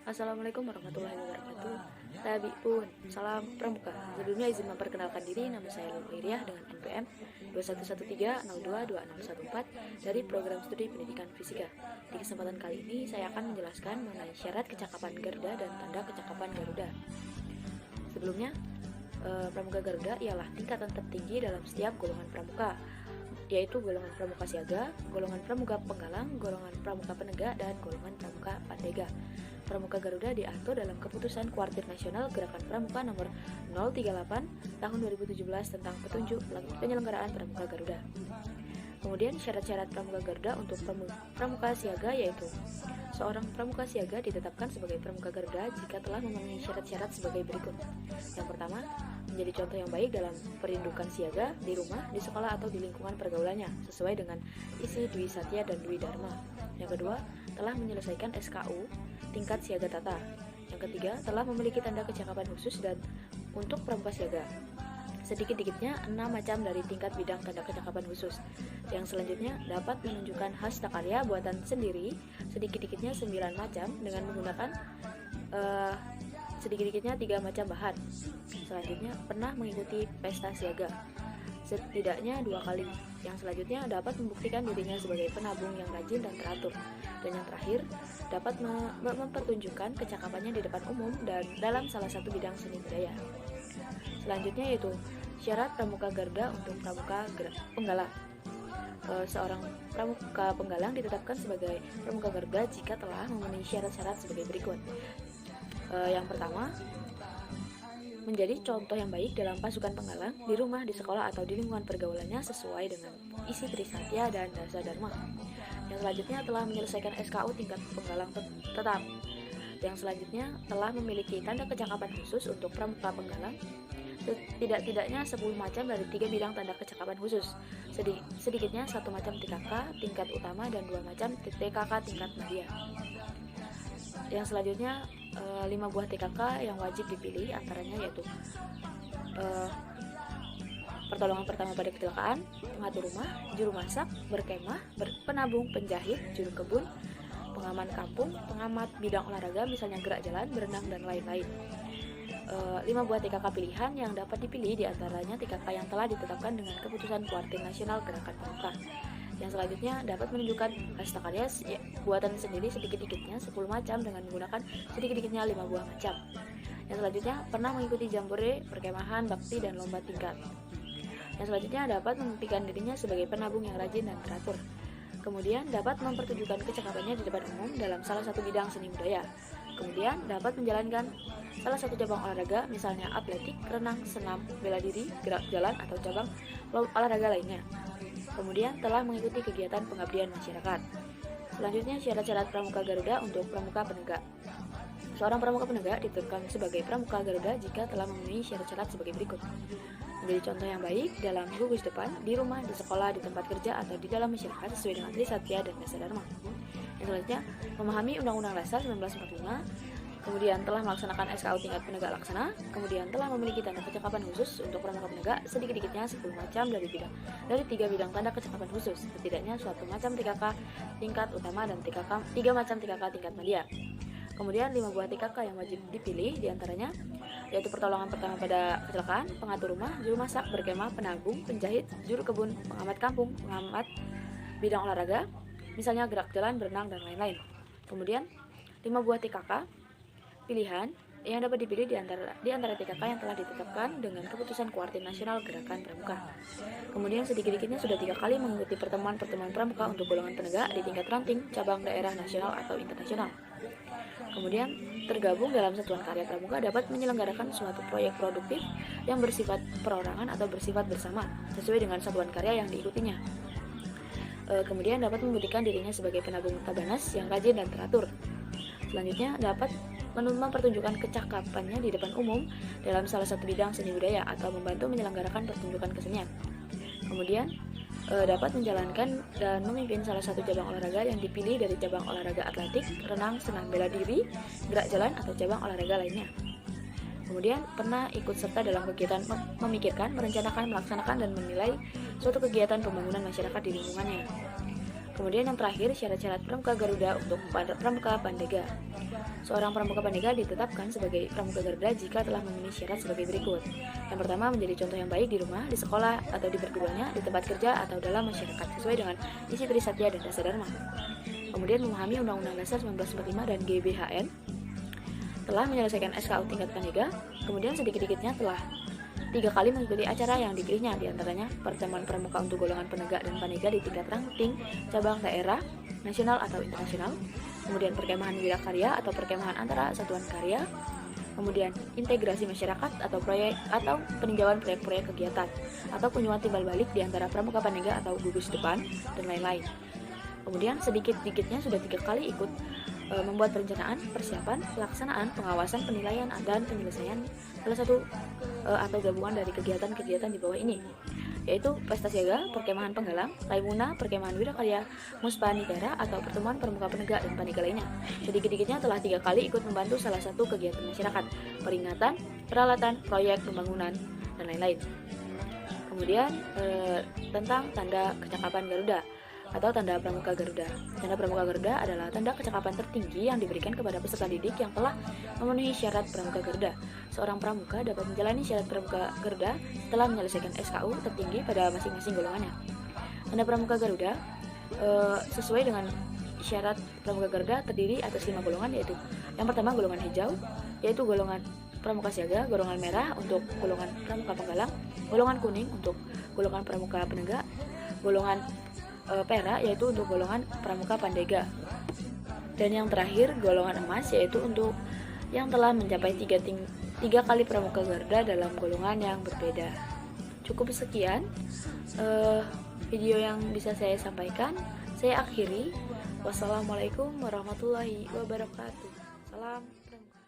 Assalamualaikum warahmatullahi wabarakatuh. Tabiun, salam pramuka. Sebelumnya izin memperkenalkan diri, nama saya Liliah dengan NPM 2113022014 dari program studi pendidikan fisika. Di kesempatan kali ini saya akan menjelaskan mengenai syarat kecakapan Garuda dan tanda kecakapan Garuda. Sebelumnya, pramuka Garuda ialah tingkatan tertinggi dalam setiap golongan pramuka, yaitu golongan pramuka siaga, golongan pramuka penggalang, golongan pramuka penegak, dan golongan pramuka pandega. Pramuka Garuda diatur dalam Keputusan Kuartir Nasional Gerakan Pramuka nomor 038 tahun 2017 tentang petunjuk penyelenggaraan Pramuka Garuda. Kemudian syarat-syarat Pramuka Garuda untuk pramuka siaga yaitu seorang pramuka siaga ditetapkan sebagai pramuka Garuda jika telah memenuhi syarat-syarat sebagai berikut. Yang pertama, menjadi contoh yang baik dalam perindukan siaga di rumah, di sekolah, atau di lingkungan pergaulannya sesuai dengan isi Dwi Satya dan Dwi Dharma. Yang kedua, telah menyelesaikan SKU tingkat siaga tata. Yang ketiga, telah memiliki tanda kecakapan khusus dan untuk pramuka siaga. Sedikit-dikitnya 6 macam dari tingkat bidang tanda kecakapan khusus. Yang selanjutnya dapat menunjukkan hasta karya buatan sendiri sedikit-dikitnya 9 macam dengan menggunakan sedikit-dikitnya 3 macam bahan. Selanjutnya pernah mengikuti pesta siaga setidaknya 2 kali. Yang selanjutnya dapat membuktikan dirinya sebagai penabung yang rajin dan teratur. Dan yang terakhir dapat mempertunjukkan kecakapannya di depan umum dan dalam salah satu bidang seni budaya. Selanjutnya yaitu syarat pramuka Garuda untuk pramuka penggalang. Seorang pramuka penggalang ditetapkan sebagai pramuka Garuda jika telah memenuhi syarat-syarat sebagai berikut. Yang pertama, menjadi contoh yang baik dalam pasukan penggalang di rumah, di sekolah, atau di lingkungan pergaulannya sesuai dengan isi Trisatya dan Dasa Dharma. Yang selanjutnya telah menyelesaikan SKU tingkat penggalang tetap. Yang selanjutnya telah memiliki tanda kecakapan khusus untuk pramuka penggalang tidak-tidaknya 10 macam dari 3 bidang tanda kecakapan khusus, sedikitnya 1 macam TKK tingkat utama dan 2 macam TKK tingkat media. Yang selanjutnya 5 buah TKK yang wajib dipilih antaranya yaitu pertolongan pertama pada kecelakaan, pengatur rumah, juru masak, berkemah, penabung, penjahit, juru kebun, pengaman kampung, pengamat bidang olahraga misalnya gerak jalan, berenang, dan lain-lain. 5 buah TKK pilihan yang dapat dipilih diantaranya TKK yang telah ditetapkan dengan Keputusan Kuartir Nasional Gerakan Pramuka. Yang selanjutnya dapat menunjukkan hasta karya buatan sendiri sedikit-dikitnya 10 macam dengan menggunakan sedikit-dikitnya 5 buah macam. Yang selanjutnya pernah mengikuti jambore, perkemahan, bakti, dan lomba tingkat. Yang selanjutnya dapat membuktikan dirinya sebagai penabung yang rajin dan teratur. Kemudian dapat mempertunjukkan kecakapannya di depan umum dalam salah satu bidang seni budaya. Kemudian dapat menjalankan salah satu cabang olahraga misalnya atletik, renang, senam, bela diri, gerak jalan, atau cabang olahraga lainnya. Kemudian telah mengikuti kegiatan pengabdian masyarakat. Selanjutnya syarat-syarat pramuka Garuda untuk pramuka penegak. Seorang pramuka penegak ditetapkan sebagai pramuka Garuda jika telah memenuhi syarat-syarat sebagai berikut. Menjadi contoh yang baik dalam gugus depan, di rumah, di sekolah, di tempat kerja, atau di dalam masyarakat sesuai dengan Trisatya dan Dasa Dharma. Yang selanjutnya, memahami Undang-Undang Dasar 1945, kemudian telah melaksanakan SKU tingkat penegak laksana, kemudian telah memiliki tanda kecakapan khusus untuk pramuka penegak sedikit-dikitnya 10 macam dari 3 bidang tanda kecakapan khusus, setidaknya 1 macam TKK tingkat utama dan 3 macam TKK tingkat media. Kemudian 5 buah TKK yang wajib dipilih diantaranya yaitu pertolongan pertama pada kecelakaan, pengatur rumah, juru masak, berkemah, penabung, penjahit, juru kebun, pengamat kampung, pengamat bidang olahraga, misalnya gerak jalan, berenang, dan lain-lain. Kemudian 5 buah TKK pilihan yang dapat dipilih di antara TKK yang telah ditetapkan dengan Keputusan Kuartir Nasional Gerakan Pramuka. Kemudian sedikit-dikitnya sudah 3 kali mengikuti pertemuan-pertemuan pramuka untuk golongan penegak di tingkat ranting, cabang, daerah, nasional, atau internasional. Kemudian tergabung dalam satuan karya pramuka dapat menyelenggarakan suatu proyek produktif yang bersifat perorangan atau bersifat bersama sesuai dengan satuan karya yang diikutinya. Kemudian dapat membuktikan dirinya sebagai penabung tabanas yang rajin dan teratur. Selanjutnya dapat mempertunjukkan kecakapannya di depan umum dalam salah satu bidang seni budaya atau membantu menyelenggarakan pertunjukan kesenian. Kemudian dapat menjalankan dan memimpin salah satu cabang olahraga yang dipilih dari cabang olahraga atletik, renang, senam bela diri, gerak jalan, atau cabang olahraga lainnya. Kemudian pernah ikut serta dalam kegiatan memikirkan, merencanakan, melaksanakan, dan menilai suatu kegiatan pembangunan masyarakat di lingkungannya. Kemudian yang terakhir, syarat-syarat pramuka Garuda untuk pramuka Pandega. Seorang pramuka Pandega ditetapkan sebagai pramuka Garuda jika telah memenuhi syarat sebagai berikut. Yang pertama, menjadi contoh yang baik di rumah, di sekolah, atau di perguruannya, di tempat kerja, atau dalam masyarakat sesuai dengan isi Trisatya dan Dasar Dharma. Kemudian memahami Undang-Undang Dasar 1945 dan GBHN, telah menyelesaikan SKU tingkat Pandega, kemudian sedikit-sedikitnya telah 3 kali mengikuti acara yang dipilihnya, diantaranya pertemuan pramuka untuk golongan penegak dan Pandega di tingkat ranting, cabang daerah, nasional atau internasional, kemudian perkemahan wirakarya atau perkemahan antara satuan karya, kemudian integrasi masyarakat atau proyek atau peninjauan proyek-proyek kegiatan, atau kunjungan timbal balik di antara pramuka Pandega atau gugus depan, dan lain-lain. Kemudian sedikit-sedikitnya sudah 3 kali ikut membuat perencanaan, persiapan, pelaksanaan, pengawasan, penilaian, dan penyelesaian salah satu atau gabungan dari kegiatan-kegiatan di bawah ini, yaitu Pesta Siaga, Perkemahan Penggalang, Laimuna, Perkemahan Wirakarya, Muspa Nigara, atau pertemuan pramuka penegak dan Pandega lainnya. Sedikit-sedikitnya telah 3 kali ikut membantu salah satu kegiatan masyarakat, peringatan, peralatan, proyek pembangunan, dan lain-lain. Kemudian tentang tanda kecakapan Garuda atau tanda pramuka Garuda. Tanda pramuka Garuda adalah tanda kecakapan tertinggi yang diberikan kepada peserta didik yang telah memenuhi syarat pramuka Garuda. Seorang pramuka dapat menjalani syarat pramuka Garuda setelah menyelesaikan SKU tertinggi pada masing-masing golongannya. Tanda pramuka Garuda sesuai dengan syarat pramuka Garuda terdiri atas 5 golongan, yaitu yang pertama golongan hijau, yaitu golongan pramuka siaga, golongan merah untuk golongan pramuka penggalang, golongan kuning untuk golongan pramuka penegak, golongan perak yaitu untuk golongan pramuka Pandega, dan yang terakhir golongan emas yaitu untuk yang telah mencapai 3 kali pramuka Garuda dalam golongan yang berbeda. Cukup sekian video yang bisa saya sampaikan. Saya akhiri. Wassalamualaikum warahmatullahi wabarakatuh. Salam pramuka.